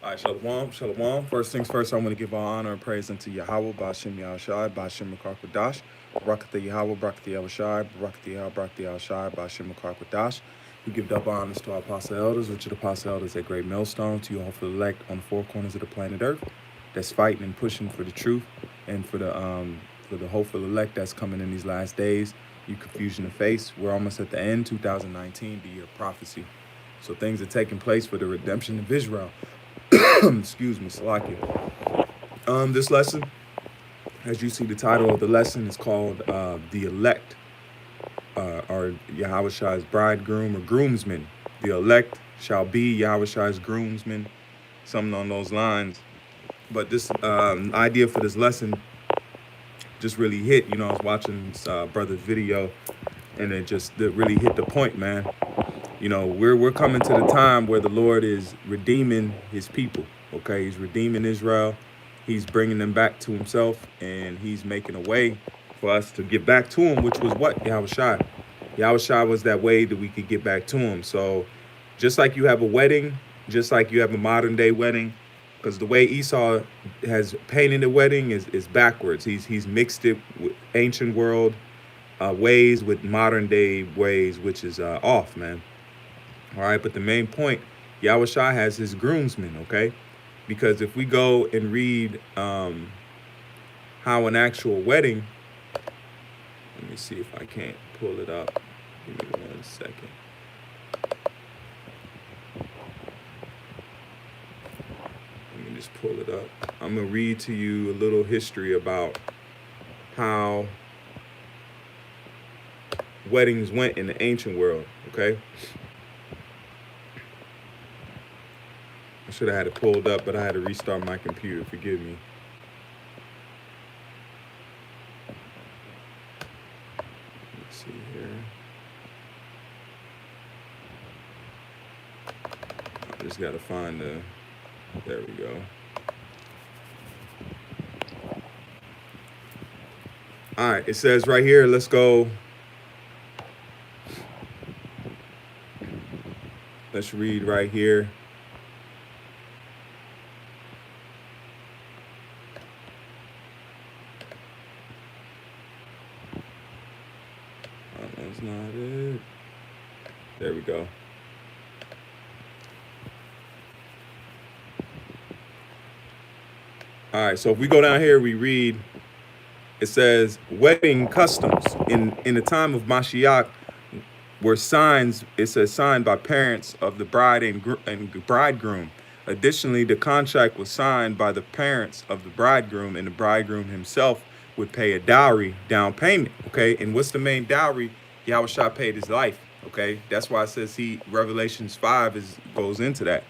All right, shalom, shalom. First things first, I want to give all honor and praise unto Yahweh, Bashim Yahawashi, Bashim Makakwadash, Barakatha Yahweh, Barakatha Yahawashi, Barakatha Yahweh, Barakatha Yahawashi, Bashim Makakwadash. We give double honors to our apostle elders, which are the apostle elders at Great Millstone, to you all for the elect on the four corners of the planet Earth, that's fighting and pushing for the truth and for the hopeful elect that's coming in these last days. You confusion to face. We're almost at the end, 2019, the year of prophecy. So things are taking place for the redemption of Israel. Excuse me, Salakia. This lesson, as you see, the title of the lesson is called The Elect, or Yahawashi's bridegroom or groomsmen. The elect shall be Yahawashi's groomsmen, something on those lines. But this idea for this lesson just really hit. You know, I was watching this brother's video, and it really hit the point, man. You know, we're coming to the time where the Lord is redeeming his people, okay? He's redeeming Israel. He's bringing them back to himself, and he's making a way for us to get back to him, which was what? Yahawashi. Yahawashi was that way that we could get back to him. So just like you have a wedding, just like you have a modern day wedding, because the way Esau has painted the wedding is backwards. He's mixed it with ancient world ways with modern day ways, which is off, man. All right, but the main point, Yahawashi has his groomsmen, okay? Because if we go and read how an actual wedding, let me see if I can't pull it up. Give me 1 second. Let me just pull it up. I'm going to read to you a little history about how weddings went in the ancient world, okay? I should have had it pulled up, but I had to restart my computer. Forgive me. Let's see here. I just got to find the... There we go. All right, it says right here, let's go. Let's read right here. That's not it. There we go. All right, so if we go down here, we read, it says, wedding customs in the time of Mashiach were signs, it says, signed by parents of the bride and bridegroom. Additionally, the contract was signed by the parents of the bridegroom, and the bridegroom himself would pay a dowry down payment, okay? And what's the main dowry? Yahawashi paid his life, okay? That's why it says Revelations 5 goes into that,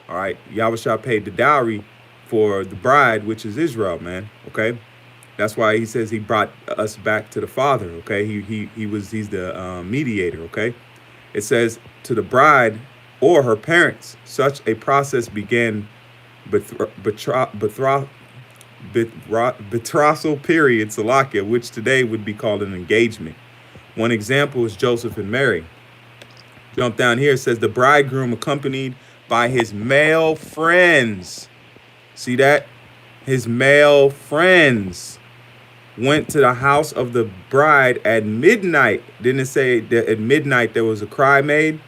all right? Yahawashi paid the dowry for the bride, which is Israel, man, okay? That's why he says he brought us back to the Father, okay? He's the mediator, okay? It says to the bride or her parents, such a process began betrothal period, Salakia, which today would be called an engagement. One example is Joseph and Mary. Jump down here, it says the bridegroom accompanied by his male friends. See that? His male friends went to the house of the bride at midnight. Didn't it say that at midnight there was a cry made?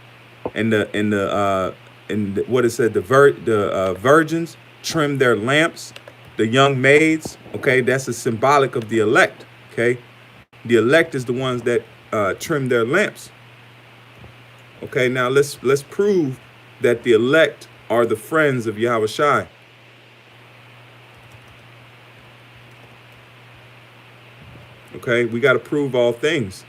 And what it said, the virgins trimmed their lamps, the young maids, okay? That's a symbolic of the elect, okay? The elect is the ones that trim their lamps. Okay, now let's prove that the elect are the friends of Yahawashi. Okay, we got to prove all things.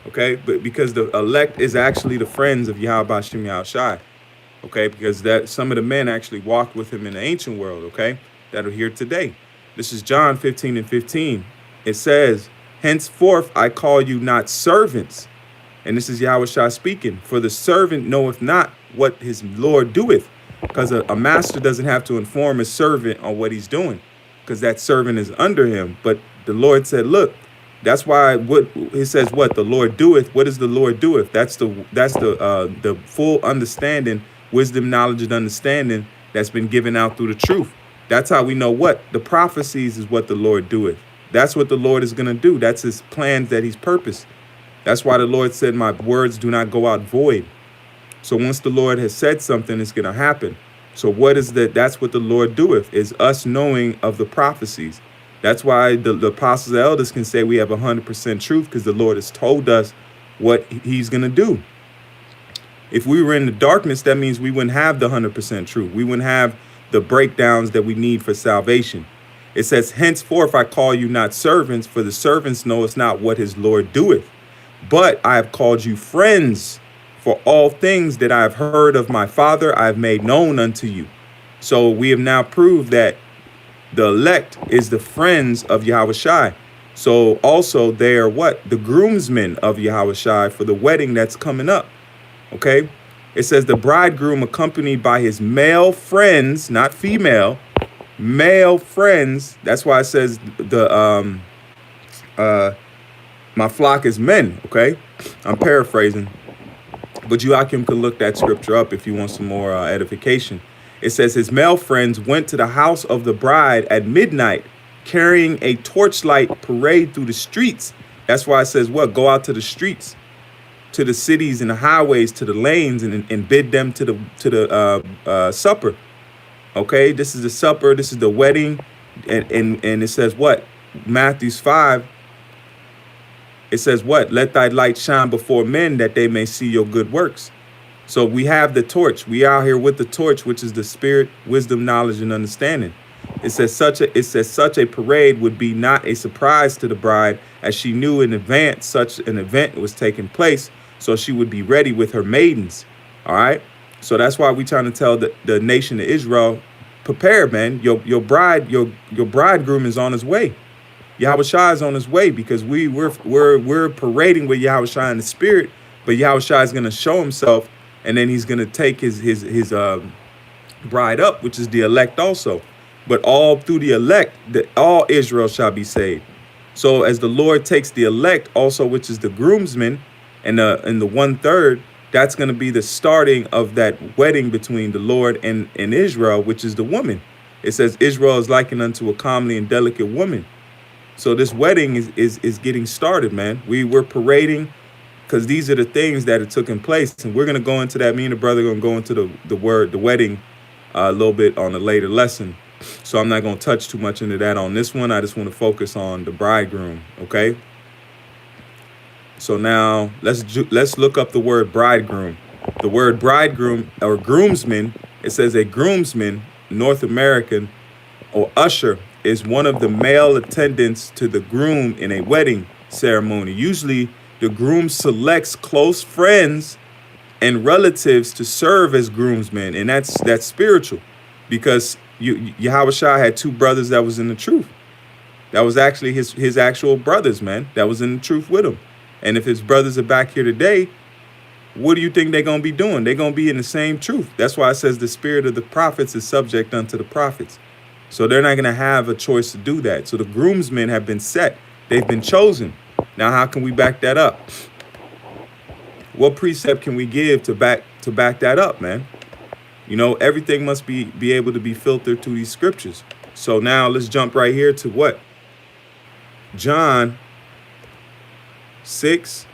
Okay, but because the elect is actually the friends of Yahweh Shem Yahawashi. Okay, because that some of the men actually walked with him in the ancient world, okay, that are here today. This is John 15:15. It says, henceforth I call you not servants. And this is Yahawashi speaking. For the servant knoweth not what his Lord doeth. Because a master doesn't have to inform a servant on what he's doing, because that servant is under him. But the Lord said, look, That's why what it says, what the Lord doeth. What does the Lord doeth? That's the full understanding, wisdom, knowledge, and understanding that's been given out through the truth. That's how we know what the prophecies is, what the Lord doeth. That's what the Lord is gonna do. That's his plans that he's purposed. That's why the Lord said, my words do not go out void. So once the Lord has said something, it's gonna happen. So what is that? That's what the Lord doeth, is us knowing of the prophecies. That's why the apostles and elders can say we have 100% truth, because the Lord has told us what he's going to do. If we were in the darkness, that means we wouldn't have the 100% truth. We wouldn't have the breakdowns that we need for salvation. It says, henceforth I call you not servants, for the servants know it's not what his Lord doeth. But I have called you friends, for all things that I have heard of my Father I have made known unto you. So we have now proved that the elect is the friends of Yahawashi. So also they are what? The groomsmen of Yahawashi for the wedding that's coming up. Okay? It says the bridegroom accompanied by his male friends, not female, male friends. That's why it says my flock is men. Okay? I'm paraphrasing. But Joachim can look that scripture up if you want some more edification. It says his male friends went to the house of the bride at midnight, carrying a torchlight parade through the streets. That's why it says what? Go out to the streets, to the cities and the highways, to the lanes, and bid them to the supper. Okay, this is the supper. This is the wedding, and it says what? Matthew 5. It says what? Let thy light shine before men, that they may see your good works. So we have the torch. We out here with the torch, which is the spirit, wisdom, knowledge, and understanding. It says such a parade would be not a surprise to the bride, as she knew in advance such an event was taking place, so she would be ready with her maidens. All right. So that's why we trying to tell the nation of Israel, prepare, man. Your bridegroom is on his way. Yahawashi is on his way, because we're parading with Yahawashi in the spirit, but Yahawashi is going to show himself. And then he's going to take his bride up, which is the elect also. But all through the elect, all Israel shall be saved. So as the Lord takes the elect also, which is the groomsmen, and the 1/3, that's going to be the starting of that wedding between the Lord and Israel, which is the woman. It says Israel is likened unto a comely and delicate woman. So this wedding is getting started, man. We're parading, because these are the things that are taking place, and we're gonna go into that. Me and the brother gonna go into the wedding a little bit on a later lesson. So I'm not gonna touch too much into that on this one. I just want to focus on the bridegroom. Okay. So now let's look up the word bridegroom. The word bridegroom or groomsman. It says a groomsman, North American, or usher, is one of the male attendants to the groom in a wedding ceremony. Usually, the groom selects close friends and relatives to serve as groomsmen, and that's spiritual, because Yahawashi had two brothers that was in the truth. That was actually his actual brothers, man. That was in the truth with him. And if his brothers are back here today, what do you think they're gonna be doing? They're gonna be in the same truth. That's why it says the spirit of the prophets is subject unto the prophets. So they're not gonna have a choice to do that. So the groomsmen have been set. They've been chosen. Now, how can we back that up? What precept can we give to back that up, man? You know, everything must be able to be filtered through these scriptures. So now let's jump right here to what? John 6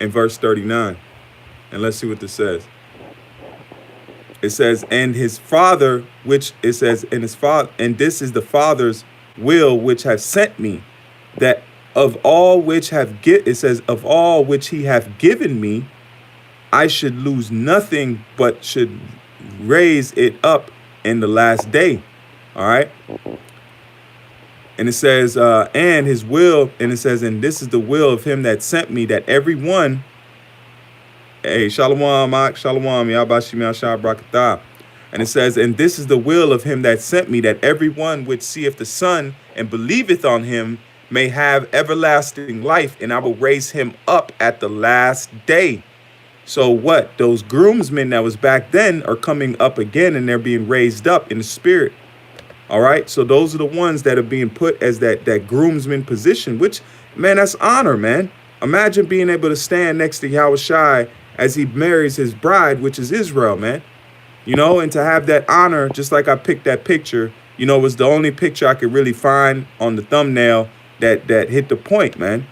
and verse 39. And let's see what this says. It says, and his father, which it says, and his father, and this is the Father's will which have sent me, that of all which it says, of all which he hath given me, I should lose nothing, but should raise it up in the last day. All right. And it says, and his will, and it says, and this is the will of him that sent me, that every one, hey, shalom, Mak, shalom, Yahawashi, Yahshua, Barakatah. And it says, and this is the will of him that sent me, that every one which seeth the Son and believeth on him may have everlasting life, and I will raise him up at the last day. So what? Those groomsmen that was back then are coming up again, and they're being raised up in the spirit. All right. So those are the ones that are being put as that groomsman position, which Man, that's honor, man. Imagine being able to stand next to Yahawashi as he marries his bride, which is Israel, man. And to have that honor, just like I picked that picture, was the only picture I could really find on the thumbnail that hit the point, man.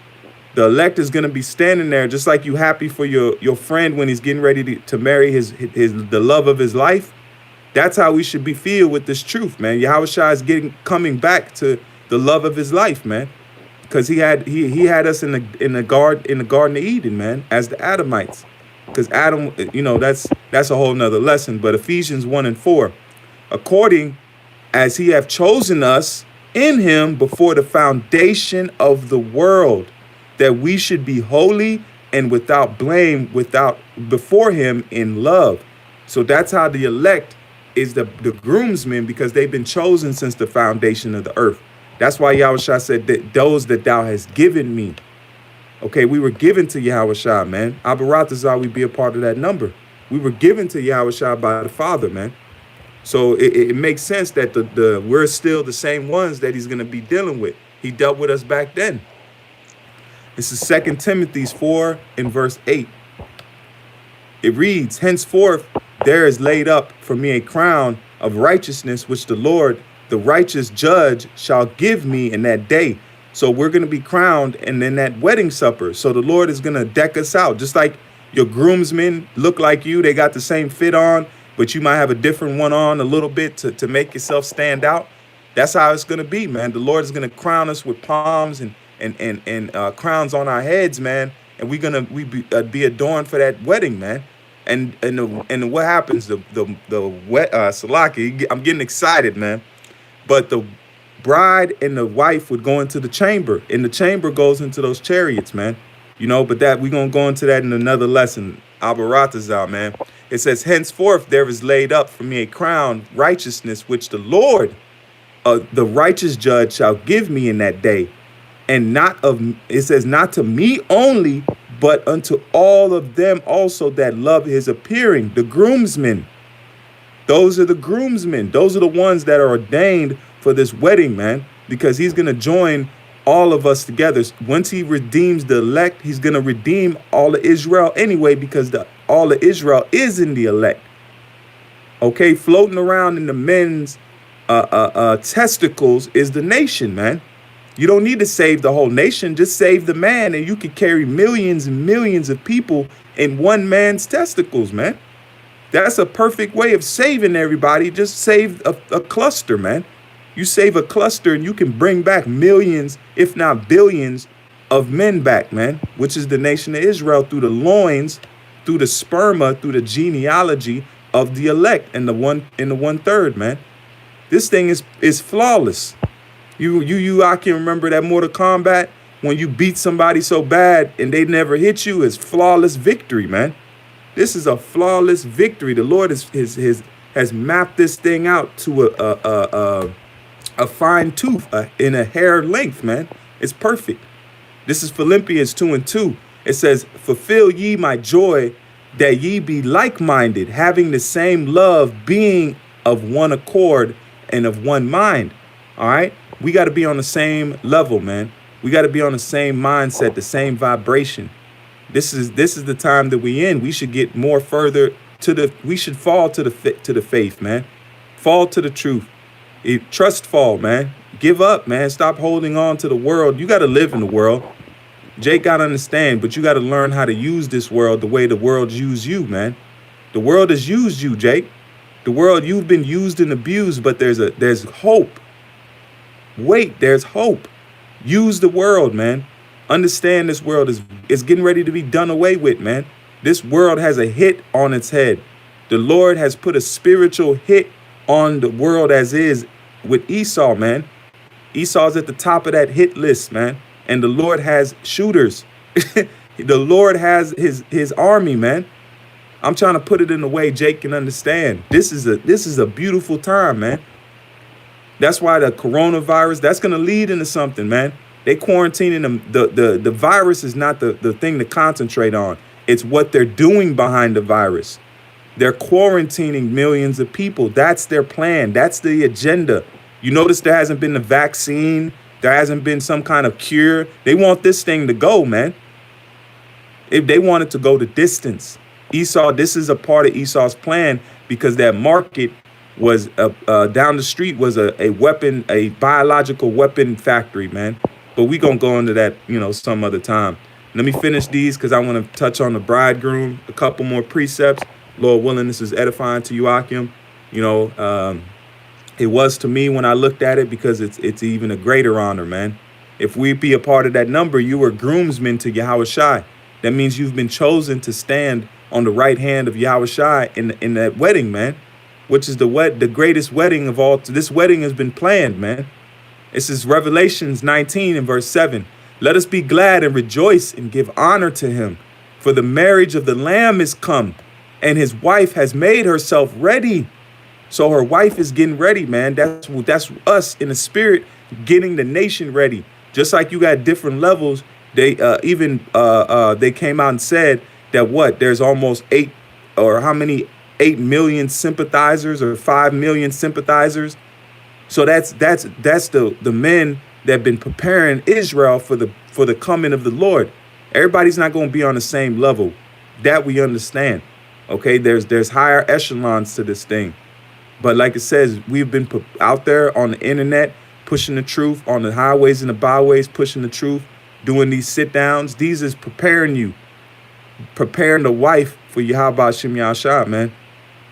The elect is gonna be standing there just like you happy for your friend when he's getting ready to marry his the love of his life. That's how we should be feel with this truth, man. Yahawashi is coming back to the love of his life, man. Because he had us in the Garden of Eden, man, as the Adamites. Because Adam, that's a whole nother lesson. But Ephesians 1:4, according as he have chosen us in him before the foundation of the world, that we should be holy and without blame, before him in love. So that's how the elect is the groomsmen, because they've been chosen since the foundation of the earth. That's why Yahawashi said that those that thou hast given me. Okay, we were given to Yahawashi, man. Abaratazar, we be a part of that number. We were given to Yahawashi by the Father, man. So it makes sense that we're still the same ones that he's going to be dealing with. He dealt with us back then. This is 2 Timothy 4 and verse 8. It reads, henceforth there is laid up for me a crown of righteousness, which the Lord, the righteous judge, shall give me in that day. So we're going to be crowned and in that wedding supper. So the Lord is going to deck us out. Just like your groomsmen look like you. They got the same fit on, but you might have a different one on a little bit to make yourself stand out. That's how it's going to be, man. The Lord is going to crown us with palms and crowns on our heads, man. And we're going to be adorned for that wedding, man. And what happens? The Salaki, I'm getting excited, man. But the bride and the wife would go into the chamber, and the chamber goes into those chariots, man. But that we're gonna go into that in another lesson. Abaratazal, man. It says, henceforth there is laid up for me a crown, righteousness, which the Lord, the righteous judge, shall give me in that day. And it says, not to me only, but unto all of them also that love his appearing, the groomsmen. Those are the groomsmen. Those are the ones that are ordained for this wedding, man, because he's going to join all of us together. Once he redeems the elect, he's going to redeem all of Israel anyway, because all of Israel is in the elect. Okay, floating around in the men's testicles is the nation, man. You don't need to save the whole nation. Just save the man, and you can carry millions and millions of people in one man's testicles, man. That's a perfect way of saving everybody. Just save a cluster, man. You save a cluster and you can bring back millions, if not billions, of men back, man, which is the nation of Israel, through the loins, through the sperma, through the genealogy of the elect and the 1/3, man. This thing is flawless. I can remember that Mortal Kombat when you beat somebody so bad and they never hit you. Is flawless victory, man. This is a flawless victory. The Lord has mapped this thing out to a fine tooth in a hair length, man. It's perfect. This is Philippians 2:2. It says, fulfill ye my joy, that ye be like-minded, having the same love, being of one accord and of one mind. All right. We got to be on the same level, man. We got to be on the same mindset, the same vibration. This is the time that we in. We should get more further we should fall to the faith, man. Fall to the truth. Trust fall, man. Give up, man. Stop holding on to the world. You got to live in the world. Jake got to understand, but you got to learn how to use this world the way the world used you, man. The world has used you, Jake. The world, you've been used and abused, but there's hope. Wait, there's hope. Use the world, man. Understand this world is getting ready to be done away with, man. This world has a hit on its head. The Lord has put a spiritual hit on the world as is with Esau, man. Esau's at the top of that hit list, man. And the Lord has shooters. The Lord has his army, man. I'm trying to put it in a way Jake can understand. This is a beautiful time, man. That's why the coronavirus, that's going to lead into something, man. They quarantining them. The virus is not the thing to concentrate on. It's what they're doing behind the virus. They're quarantining millions of people. That's their plan. That's the agenda. You notice there hasn't been a vaccine There hasn't been some kind of cure. They want this thing to go, man. If they want it to go the distance. Esau, this is a part of Esau's plan because that market was down the street was a weapon, a biological weapon factory, man. But we gonna go into that, some other time. Let me finish these because I want to touch on the bridegroom, a couple more precepts. Lord willing, this is edifying to you, Akim. It was to me when I looked at it because it's even a greater honor, man. If we be a part of that number, you were groomsmen to Yahawashi. That means you've been chosen to stand on the right hand of Yahawashi in that wedding, man, which is the greatest wedding of all. This wedding has been planned, man. This is Revelations 19 and verse 7. Let us be glad and rejoice and give honor to him, for the marriage of the Lamb is come, and his wife has made herself ready. So her wife is getting ready, man. That's us in the spirit getting the nation ready. Just like you got different levels. They they came out and said that there's almost 8 million sympathizers or 5 million sympathizers. So that's the men that have been preparing Israel for the coming of the Lord. Everybody's not going to be on the same level. That we understand. Okay, there's higher echelons to this thing. But like it says, we've been out there on the internet pushing the truth, on the highways and the byways pushing the truth, doing these sit downs. These is preparing the wife for Yahawashi Yahshua, man.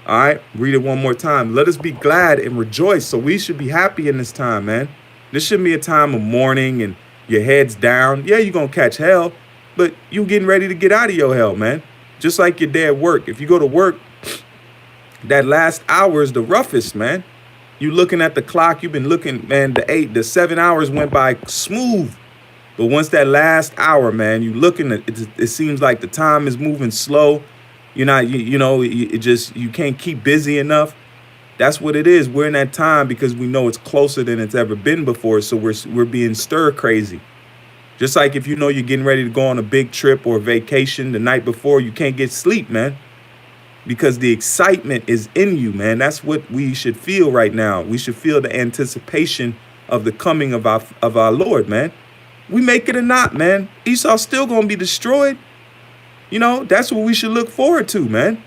All right, read it one more time. Let us be glad and rejoice. So we should be happy in this time, man. This shouldn't be a time of mourning and your head's down. Yeah, you're going to catch hell, but you getting ready to get out of your hell, man. Just like your day at work. If you go to work, that last hour is the roughest, man. You looking at the clock, you've been looking, man, the 7 hours went by smooth. But once that last hour, man, you looking at it seems like the time is moving slow. You're not, you can't keep busy enough. That's what it is. We're in that time because we know it's closer than it's ever been before. So we're being stir crazy. Just like if you're getting ready to go on a big trip or vacation the night before, you can't get sleep, man. Because the excitement is in you, man. That's what we should feel right now. We should feel the anticipation of the coming of our Lord, man. We make it or not, man. Esau's still going to be destroyed. That's what we should look forward to, man.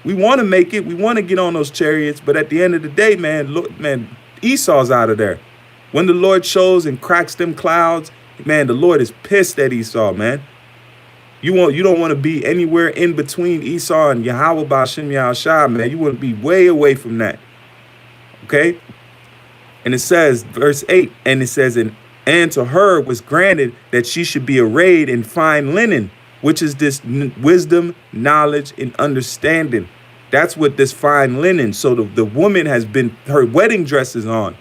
We want to make it. We want to get on those chariots. But at the end of the day, man, Esau's out of there. When the Lord shows and cracks them clouds, man, the Lord is pissed at Esau, man. You don't want to be anywhere in between Esau and Yahweh Ba'Shem Yahawashi, man. You want to be way away from that. Okay? And it says, verse 8, and it says, and to her was granted that she should be arrayed in fine linen, which is this wisdom, knowledge, and understanding. That's what this fine linen. So the woman her wedding dress is on.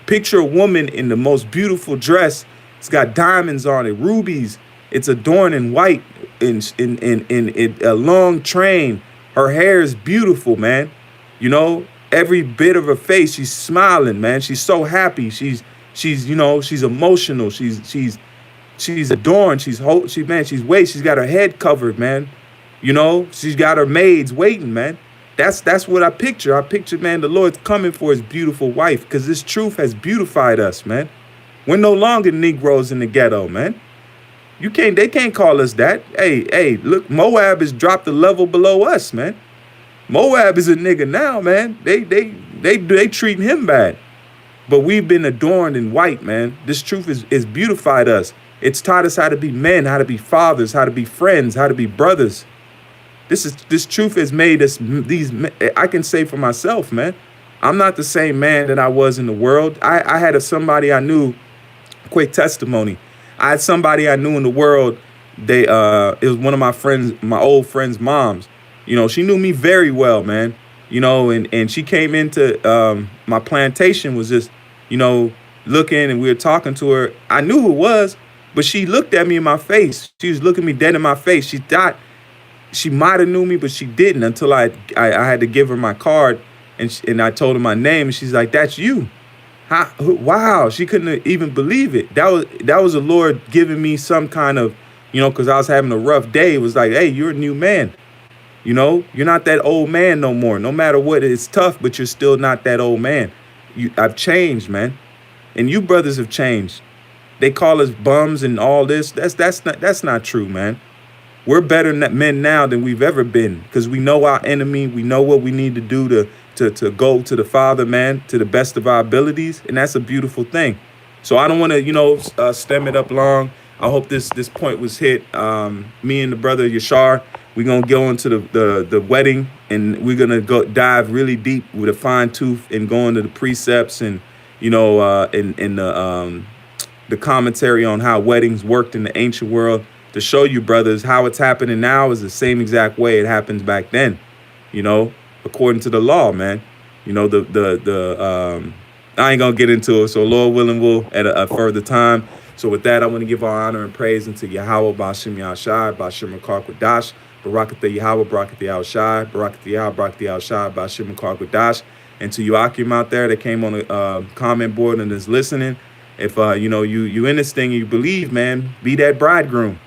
Picture a woman in the most beautiful dress. It's got diamonds on it, rubies. It's adorned in white, in a long train. Her hair is beautiful, man. Every bit of her face, she's smiling, man. She's so happy. She's emotional. She's adorned. She's got her head covered, man. She's got her maids waiting, man. That's what I picture. I picture, man, the Lord's coming for his beautiful wife because this truth has beautified us, man. We're no longer Negroes in the ghetto, man. They can't call us that. Hey, look, Moab has dropped a level below us, man. Moab is a nigga now, man. They treating him bad. But we've been adorned in white, man. This truth is beautified us. It's taught us how to be men, how to be fathers, how to be friends, how to be brothers. This truth has made us I can say for myself, man. I'm not the same man that I was in the world. I had somebody I knew, quick testimony. I had somebody I knew in the world. It was one of my friends, my old friend's moms. She knew me very well, man. And she came into my plantation, was just, looking, and we were talking to her. I knew who it was, but she looked at me in my face. She was looking me dead in my face. She thought she might have knew me, but she didn't until I had to give her my card, and I told her my name, and she's like, "That's you." Wow, she couldn't even believe it. That was the Lord giving me some kind of, because I was having a rough day. It was like, hey, you're a new man. You're not that old man no more. No matter what, it's tough, but you're still not that old man. I've changed, man. And you brothers have changed. they call us bums and all this. That's not true, man. We're better men now than we've ever been because we know our enemy. We know what we need to do to go to the Father, man, to the best of our abilities, and that's a beautiful thing. So I don't want to, stem it up long. I hope this point was hit. Me and the brother Yashar, we're gonna go into the wedding, and we're gonna go dive really deep with a fine tooth and go into the precepts and in the commentary on how weddings worked in the ancient world to show you, brothers, how it's happening now is the same exact way it happens back then, according to the law, man. I ain't gonna get into it. So Lord willing, we'll at a further time. So with that, I want to give our honor and praise unto Yahweh, Bashim Yahshai, Bashim Makar Barakatha Yahweh, Barakatha Yahawashi, Barakatha Yahweh, Barakatha Yahawashi, Bashim Makar and to you Akim out there that came on the comment board and is listening. If you in this thing and you believe, man, be that bridegroom.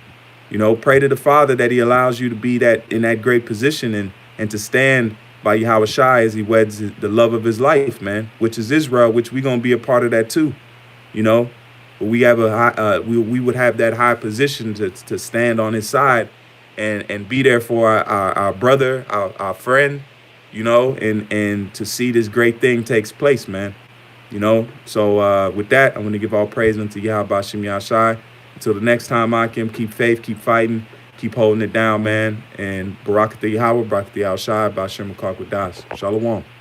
Pray to the Father that He allows you to be that in that great position and to stand by Yahawashi as He weds the love of His life, man, which is Israel, which we're gonna be a part of that too. But we have a high, we would have that high position to stand on His side and be there for our brother, our friend, and to see this great thing takes place, man. So with that, I'm going to give all praise unto Yahweh Bashim Yahshai. Until the next time, Akim, keep faith, keep fighting, keep holding it down, man. And Barakatha Yahweh, Barakatha Yahawashi, Bashim Makar Shalom.